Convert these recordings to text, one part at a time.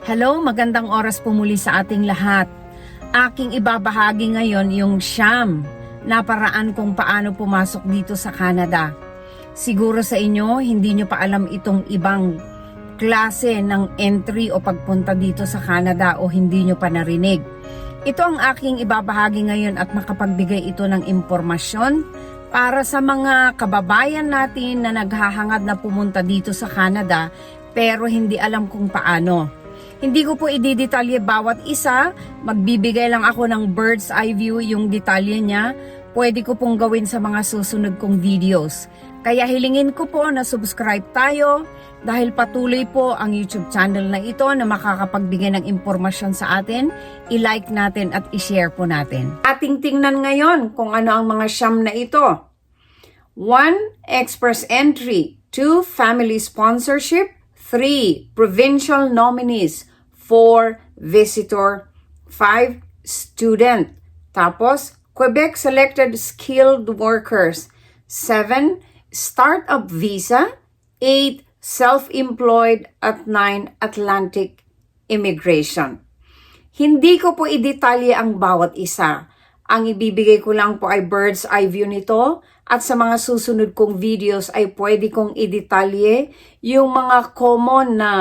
Hello, magandang oras po muli sa ating lahat. Aking ibabahagi ngayon yung siyam na paraan kung paano pumasok dito sa Canada. Siguro sa inyo, hindi nyo pa alam itong ibang klase ng entry o pagpunta dito sa Canada o hindi nyo pa narinig. Ito ang aking ibabahagi ngayon at makapagbigay ito ng impormasyon para sa mga kababayan natin na naghahangad na pumunta dito sa Canada pero hindi alam kung paano. Hindi ko po ididetalye bawat isa, magbibigay lang ako ng bird's eye view yung detalye niya. Pwede ko pong gawin sa mga susunod kong videos. Kaya hilingin ko po na subscribe tayo dahil patuloy po ang YouTube channel na ito na makakapagbigay ng impormasyon sa atin. I-like natin at i-share po natin. Ating tingnan ngayon kung ano ang mga siyam na ito. 1. Express entry. 2. Family sponsorship. 3. Provincial nominees. 4. Visitor. 5. Student. Tapos, Quebec Selected Skilled Workers. 7. Startup Visa. 8. Self-employed. At 9. Atlantic Immigration. Hindi ko po idetalye ang bawat isa. Ang ibibigay ko lang po ay bird's eye view nito at sa mga susunod kong videos ay pwede kong idetalye yung mga common na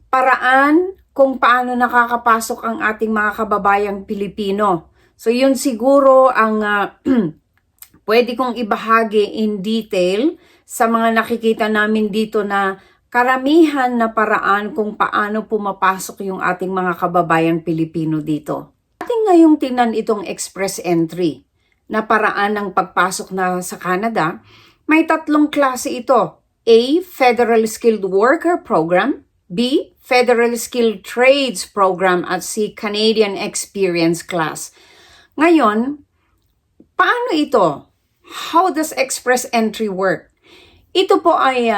paraan kung paano nakakapasok ang ating mga kababayang Pilipino. So yun siguro ang pwede kong ibahagi in detail sa mga nakikita namin dito na karamihan na paraan kung paano pumapasok yung ating mga kababayang Pilipino dito. Ating ngayong tingnan itong express entry na paraan ng pagpasok na sa Canada. May tatlong klase ito. A. Federal Skilled Worker Program. B. Federal Skilled Trades Program at C. Canadian Experience Class. Ngayon, paano ito? How does express entry work? Ito po ay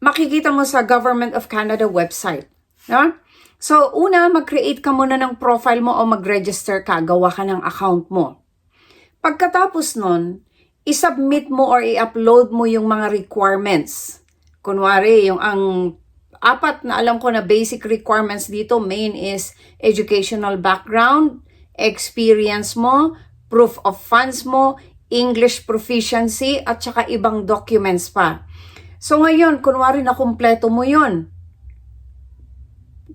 makikita mo sa Government of Canada website. No? So, una, mag-create ka muna ng profile mo o mag-register ka, gawa ka ng account mo. Pagkatapos nun, i-submit mo or i-upload mo yung mga requirements. Kunwari, yung ang apat na alam ko na basic requirements dito, main is educational background, experience mo, proof of funds mo, English proficiency, at saka ibang documents pa. So ngayon, kunwari na kumpleto mo yon.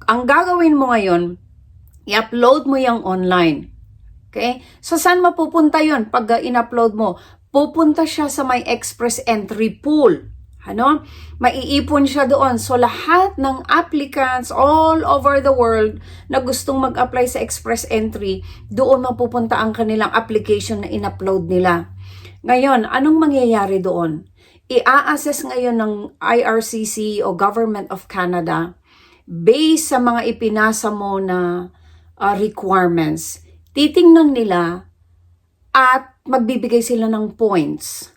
Ang gagawin mo ngayon, i-upload mo yung online. Okay? So, saan mapupunta yon pag in-upload mo? Pupunta siya sa may express entry pool. Ano? Maiipon siya doon. So, lahat ng applicants all over the world na gustong mag-apply sa express entry, doon mapupunta ang kanilang application na in-upload nila. Ngayon, anong mangyayari doon? I-assess ngayon ng IRCC o Government of Canada based sa mga ipinasa mo na requirements. Titingnan nila at magbibigay sila ng points.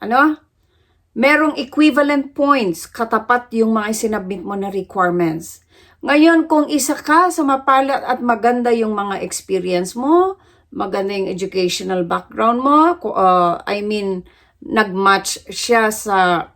Ano? Merong equivalent points katapat yung mga sinabit mo na requirements. Ngayon, kung isa ka sa mapalat at maganda yung mga experience mo, maganda yung educational background mo, nag-match siya sa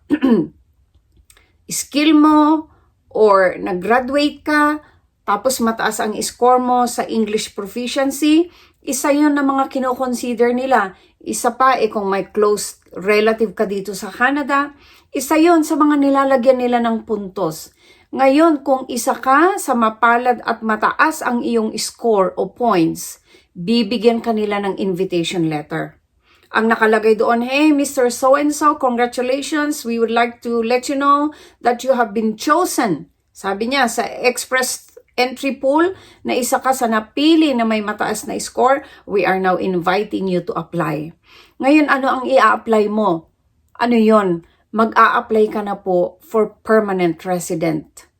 skill mo or nag-graduate ka, tapos mataas ang score mo sa English proficiency, isa yun na mga kino-consider nila. Isa pa, kung may close relative ka dito sa Canada, isa yun sa mga nilalagyan nila ng puntos. Ngayon, kung isa ka sa mapalad at mataas ang iyong score o points, bibigyan ka nila ng invitation letter. Ang nakalagay doon, hey, Mr. So-and-so, congratulations. We would like to let you know that you have been chosen. Sabi niya, sa express entry pool na isa ka sa napili na may mataas na score, we are now inviting you to apply. Ngayon, ano ang i-apply mo? Ano yon? Mag-a-apply ka na po for permanent resident.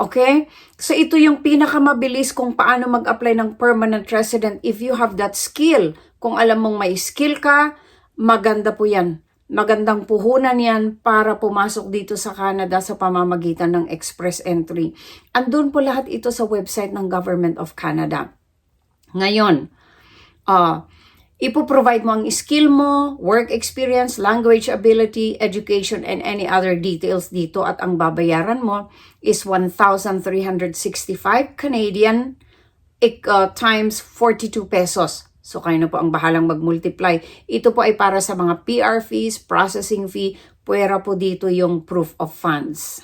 Okay? So, ito yung pinakamabilis kung paano mag-apply ng permanent resident if you have that skill. Kung alam mong may skill ka, maganda po yan. Magandang puhunan yan para pumasok dito sa Canada sa pamamagitan ng express entry. Andun po lahat ito sa website ng Government of Canada. Ngayon, Ipoprovide mo ang skill mo, work experience, language ability, education, and any other details dito at ang babayaran mo is 1,365 Canadian times 42 pesos. So kayo na po ang bahalang mag-multiply. Ito po ay para sa mga PR fees, processing fee, puwera po dito yung proof of funds.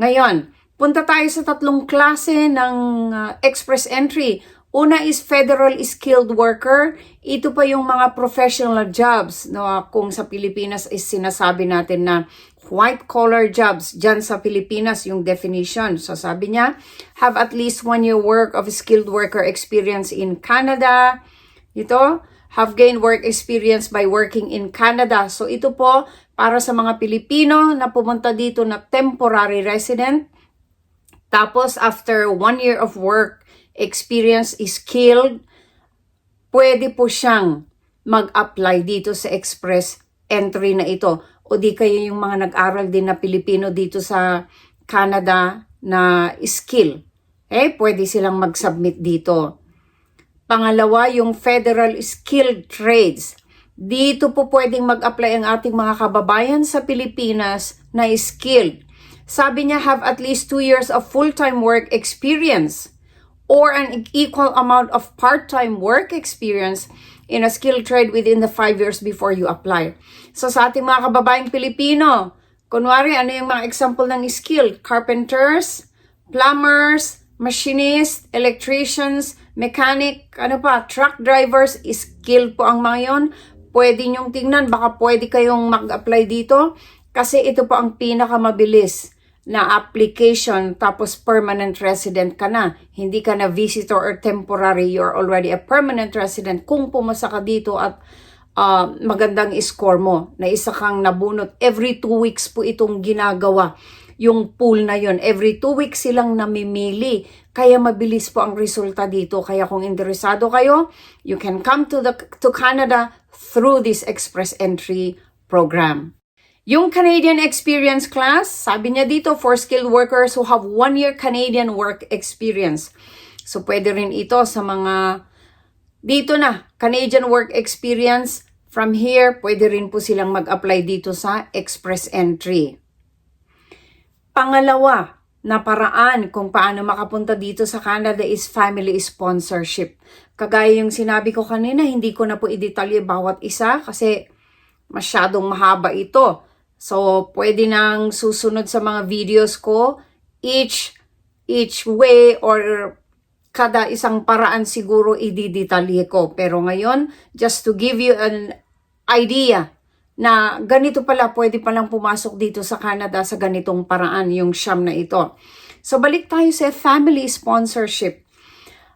Ngayon, punta tayo sa tatlong klase ng express entry. Una is federal skilled worker. Ito pa yung mga professional jobs. No? Kung sa Pilipinas is sinasabi natin na white collar jobs. Diyan sa Pilipinas yung definition. So sabi niya, have at least 1 year work of skilled worker experience in Canada. Ito, have gained work experience by working in Canada. So ito po para sa mga Pilipino na pumunta dito na temporary resident. Tapos after 1 year of work experience is skilled, pwede po siyang mag-apply dito sa express entry na ito. O di kayo yung mga nag-aral din na Pilipino dito sa Canada na skill. Pwede silang mag-submit dito. Pangalawa, yung federal skilled trades. Dito po pwedeng mag-apply ang ating mga kababayan sa Pilipinas na skilled. Sabi niya, have at least 2 years of full-time work experience or an equal amount of part-time work experience in a skilled trade within the 5 years before you apply. So sa ating mga kababayang Pilipino, kunwari ano yung mga example ng skilled? Carpenters, plumbers, machinists, electricians, mechanic, truck drivers, skilled po ang mga yon. Pwede nyong tingnan, baka pwede kayong mag-apply dito kasi ito po ang pinakamabilis na application tapos permanent resident ka na. Hindi ka na visitor or temporary. You're already a permanent resident. Kung pumasa ka dito at magandang score mo, na isa kang nabunot. Every 2 weeks po itong ginagawa. Yung pool na yon, every 2 weeks silang namimili. Kaya mabilis po ang resulta dito. Kaya kung interesado kayo, you can come to Canada through this express entry program. Yung Canadian Experience class, sabi niya dito, for skilled workers who have 1 year Canadian work experience. So, pwede rin ito sa mga, dito na, Canadian work experience. From here, pwede rin po silang mag-apply dito sa express entry. Pangalawa na paraan kung paano makapunta dito sa Canada is family sponsorship. Kagaya yung sinabi ko kanina, hindi ko na po i-detalye bawat isa kasi masyadong mahaba ito. So, pwede nang susunod sa mga videos ko, each way or kada isang paraan siguro i-detalye ko. Pero ngayon, just to give you an idea na ganito pala, pwede palang pumasok dito sa Canada sa ganitong paraan, yung siyam na ito. So, balik tayo sa family sponsorship.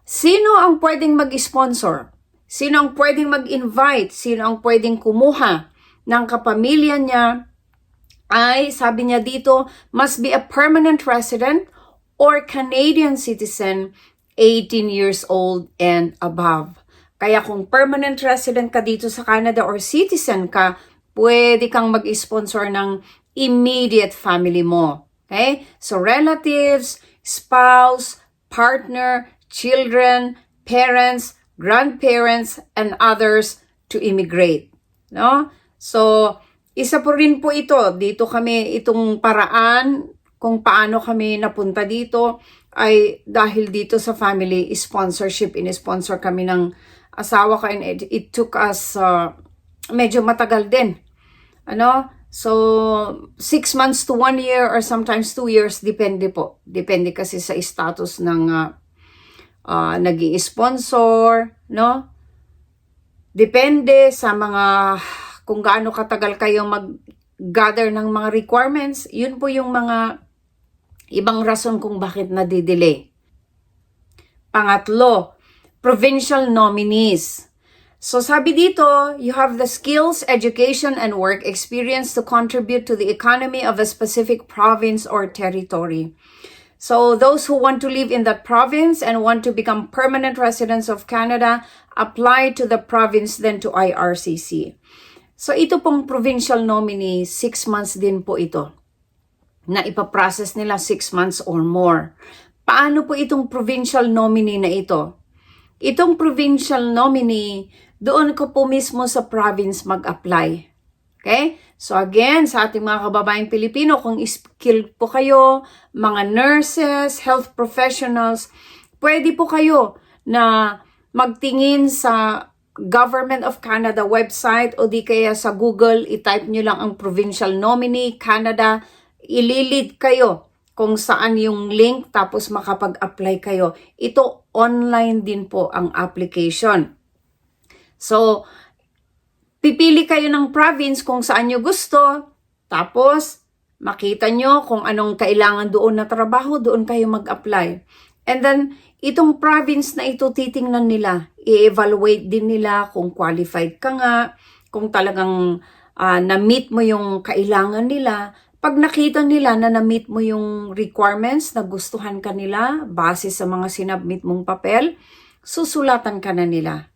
Sino ang pwedeng mag-sponsor? Sino ang pwedeng mag-invite? Sino ang pwedeng kumuha ng kapamilya niya? Ay, sabi niya dito, must be a permanent resident or Canadian citizen 18 years old and above. Kaya kung permanent resident ka dito sa Canada or citizen ka, pwede kang mag-sponsor ng immediate family mo. Okay? So relatives, spouse, partner, children, parents, grandparents, and others to immigrate. No? So, isa po rin po ito. Dito kami, itong paraan kung paano kami napunta dito ay dahil dito sa family sponsorship. In-sponsor kami ng asawa ko and it took us medyo matagal din. So 6 months to 1 year or sometimes 2 years, depende po. Depende kasi sa status ng nag-i-sponsor, no? Depende sa mga kung gaano katagal kayo mag-gather ng mga requirements. Yun po yung mga ibang rason kung bakit nadidelay. Pangatlo, provincial nominees. So sabi dito, you have the skills, education, and work experience to contribute to the economy of a specific province or territory. So those who want to live in that province and want to become permanent residents of Canada, apply to the province then to IRCC. So ito pong provincial nominee, 6 months din po ito. Na ipaprocess nila 6 months or more. Paano po itong provincial nominee na ito? Itong provincial nominee, doon ko po mismo sa province mag-apply. Okay? So again, sa ating mga kababayang Pilipino, kung skilled po kayo, mga nurses, health professionals, pwede po kayo na magtingin sa Government of Canada website o di kaya sa Google, i-type nyo lang ang provincial nominee, Canada, ililid kayo kung saan yung link tapos makapag-apply kayo. Ito online din po ang application. So, pipili kayo ng province kung saan nyo gusto, tapos makita nyo kung anong kailangan doon na trabaho, doon kayo mag-apply. And then, itong province na ito titingnan nila, i-evaluate din nila kung qualified ka nga, kung talagang na-meet mo yung kailangan nila. Pag nakita nila na na-meet mo yung requirements na gustuhan ka nila base sa mga sinabmit mong papel, susulatan ka na nila.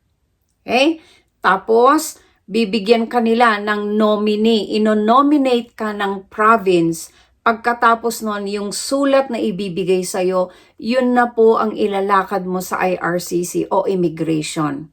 Okay? Tapos, bibigyan ka nila ng nominee. Ino-nominate ka ng province. Pagkatapos nun, yung sulat na ibibigay sa'yo, yun na po ang ilalakad mo sa IRCC o immigration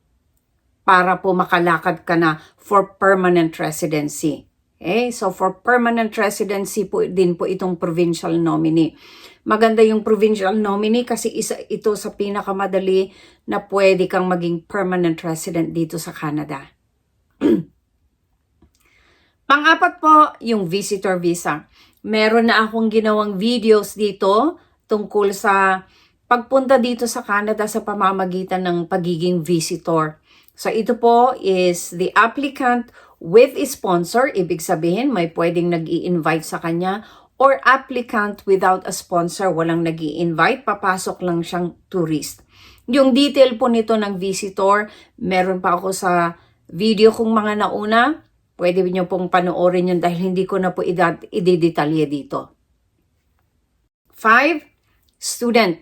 para po makalakad ka na for permanent residency. Okay? So for permanent residency po din po itong provincial nominee. Maganda yung provincial nominee kasi isa ito sa pinakamadali na pwede kang maging permanent resident dito sa Canada. Pang-apat po, yung visitor visa. Meron na akong ginawang videos dito tungkol sa pagpunta dito sa Canada sa pamamagitan ng pagiging visitor. So ito po is the applicant with a sponsor, ibig sabihin may pwedeng nag-i-invite sa kanya, or applicant without a sponsor, walang nag-i-invite, papasok lang siyang tourist. Yung detail po nito ng visitor, meron pa ako sa video kong mga nauna, pwede niyo pong panoorin yun dahil hindi ko na po i-detalye dito. 5. Student.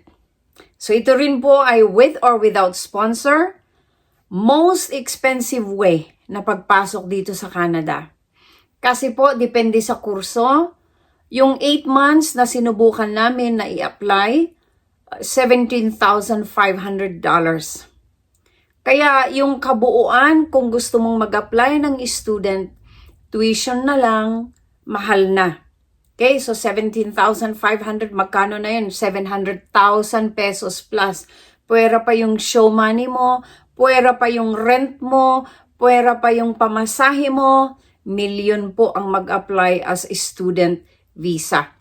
So ito rin po ay with or without sponsor, most expensive way na pagpasok dito sa Canada. Kasi po, depende sa kurso. Yung 8 months na sinubukan namin na i-apply, $17,500. Kaya yung kabuuan, kung gusto mong mag-apply ng student, tuition na lang, mahal na. Okay, so 17,500, magkano na yun? 700,000 pesos plus. Puwera pa yung show money mo, puwera pa yung rent mo, puwera pa yung pamasahe mo, milyon po ang mag-apply as a student visa.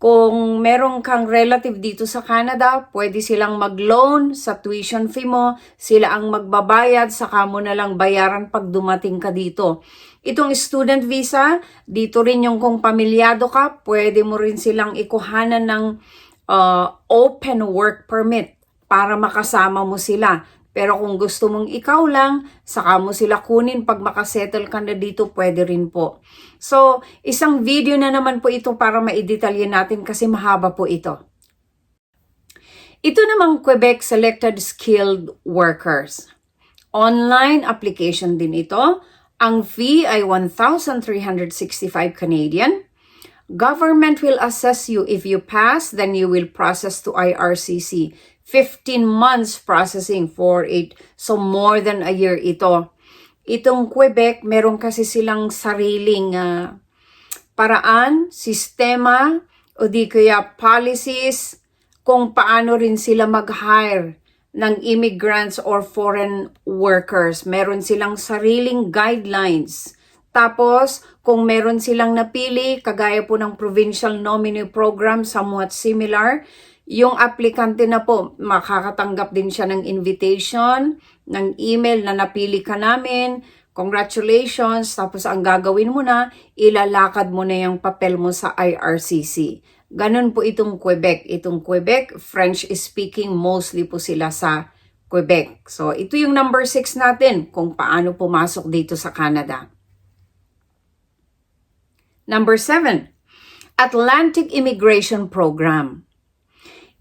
Kung meron kang relative dito sa Canada, pwede silang mag-loan sa tuition fee mo, sila ang magbabayad, saka mo na lang bayaran pag dumating ka dito. Itong student visa, dito rin yung kung pamilyado ka, pwede mo rin silang ikuhanan ng open work permit para makasama mo sila. Pero kung gusto mong ikaw lang, saka mo sila kunin pag makasettle ka na dito, pwede rin po. So, isang video na naman po ito para maidetalye natin kasi mahaba po ito. Ito namang Quebec Selected Skilled Workers. Online application din ito. Ang fee ay 1,365 Canadian. Government will assess you. If you pass, then you will process to IRCC. 15 months processing for it. So more than a year ito. Itong Quebec, meron kasi silang sariling paraan, sistema, o di kaya policies kung paano rin sila mag-hire ng immigrants or foreign workers. Meron silang sariling guidelines. Tapos, kung meron silang napili, kagaya po ng provincial nominee program, somewhat similar, yung aplikante na po, makakatanggap din siya ng invitation, ng email na napili ka namin, congratulations, tapos ang gagawin mo na, ilalakad mo na yung papel mo sa IRCC. Ganun po itong Quebec. Itong Quebec, French-speaking, mostly po sila sa Quebec. So, ito yung number 6 natin kung paano pumasok dito sa Canada. Number 7, Atlantic Immigration Program.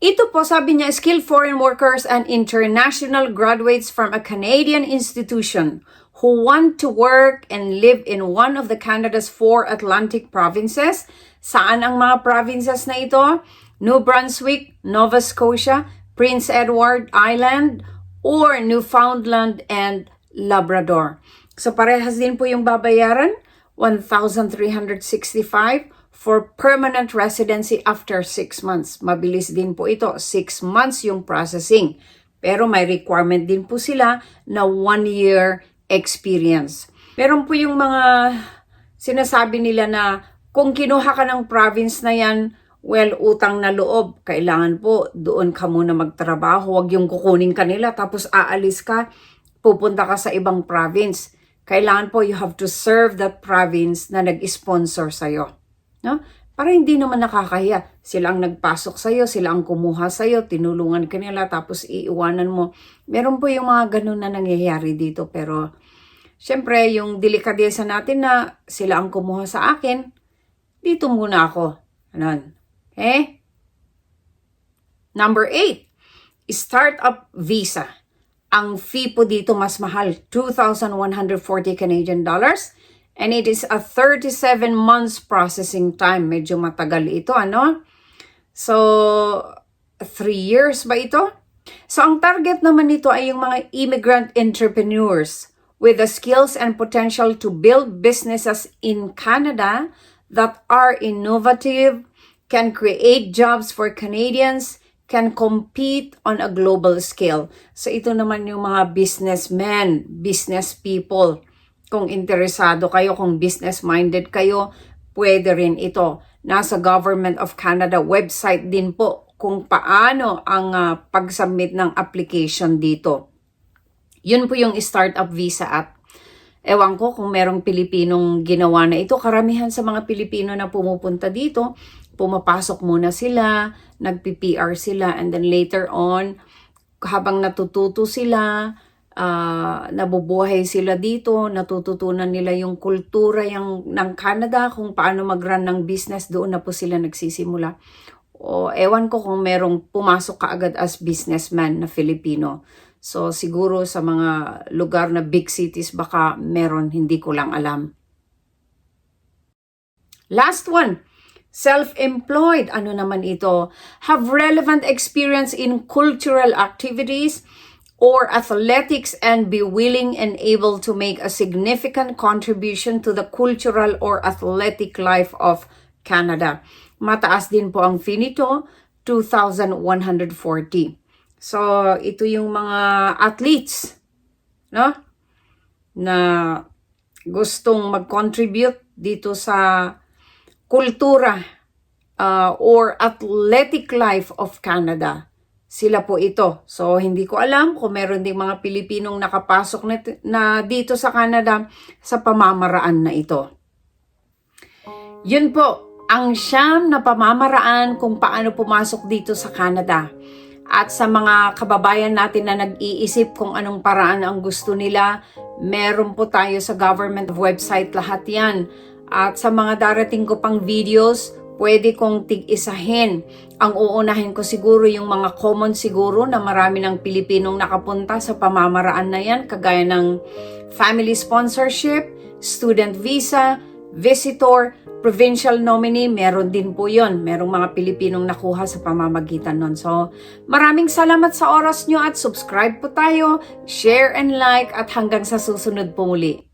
Ito po, sabi niya, skilled foreign workers and international graduates from a Canadian institution who want to work and live in one of the Canada's 4 Atlantic provinces. Saan ang mga provinces na ito? New Brunswick, Nova Scotia, Prince Edward Island, or Newfoundland and Labrador. So parehas din po yung babayaran, 1,365 for permanent residency after 6 months. Mabilis din po ito, 6 months yung processing. Pero may requirement din po sila na 1 year experience. Meron po yung mga sinasabi nila na kung kinuha ka ng province na yan, well, utang na loob. Kailangan po doon ka muna magtrabaho. Huwag yung kukunin ka nila tapos aalis ka, pupunta ka sa ibang province. Kailangan po you have to serve that province na nag-sponsor sa'yo. No? Para hindi naman nakakahiya. Sila ang nagpasok sa'yo, sila ang kumuha sa'yo, tinulungan ka nila, tapos iiwanan mo. Meron po yung mga ganun na nangyayari dito. Pero, syempre, yung delikadesa natin na sila ang kumuha sa akin, dito muna ako. Anon. Okay? Number 8, startup visa. Ang fee po dito mas mahal, 2,140 Canadian dollars. And it is a 37 months processing time. Medyo matagal ito, ano? So, 3 years ba ito? So, ang target naman nito ay yung mga immigrant entrepreneurs with the skills and potential to build businesses in Canada that are innovative, can create jobs for Canadians, can compete on a global scale. So ito naman yung mga businessmen, business people. Kung interesado kayo, kung business-minded kayo, pwede rin ito. Nasa Government of Canada website din po kung paano ang pag-submit ng application dito. Yun po yung startup visa at ewan ko kung merong Pilipinong ginawa na ito. Karamihan sa mga Pilipino na pumupunta dito, pumapasok muna sila, nagpi-PR sila, and then later on, habang natututo sila, nabubuhay sila dito, natututunan nila yung kultura ng Canada, kung paano mag-run ng business, doon na po sila nagsisimula. O ewan ko kung merong pumasok kaagad as businessman na Filipino. So siguro sa mga lugar na big cities baka meron, hindi ko lang alam. Last one. Self-employed, ano naman ito? Have relevant experience in cultural activities or athletics and be willing and able to make a significant contribution to the cultural or athletic life of Canada. Mataas din po ang fee nito, 2,140. So, ito yung mga athletes, no? Na gustong mag-contribute dito sa kultura or athletic life of Canada. Sila po ito. So, hindi ko alam kung meron ding mga Pilipinong nakapasok na dito sa Canada sa pamamaraan na ito. Yun po, ang siyam na pamamaraan kung paano pumasok dito sa Canada. At sa mga kababayan natin na nag-iisip kung anong paraan ang gusto nila, meron po tayo sa government website lahat yan. At sa mga darating ko pang videos, pwede kong tig-isahin. Ang uunahin ko siguro yung mga common siguro na marami ng Pilipinong nakapunta sa pamamaraan na yan, kagaya ng family sponsorship, student visa, visitor, provincial nominee, meron din po yon. Merong mga Pilipinong nakuha sa pamamagitan nun. So, maraming salamat sa oras nyo at subscribe po tayo, share and like at hanggang sa susunod po muli.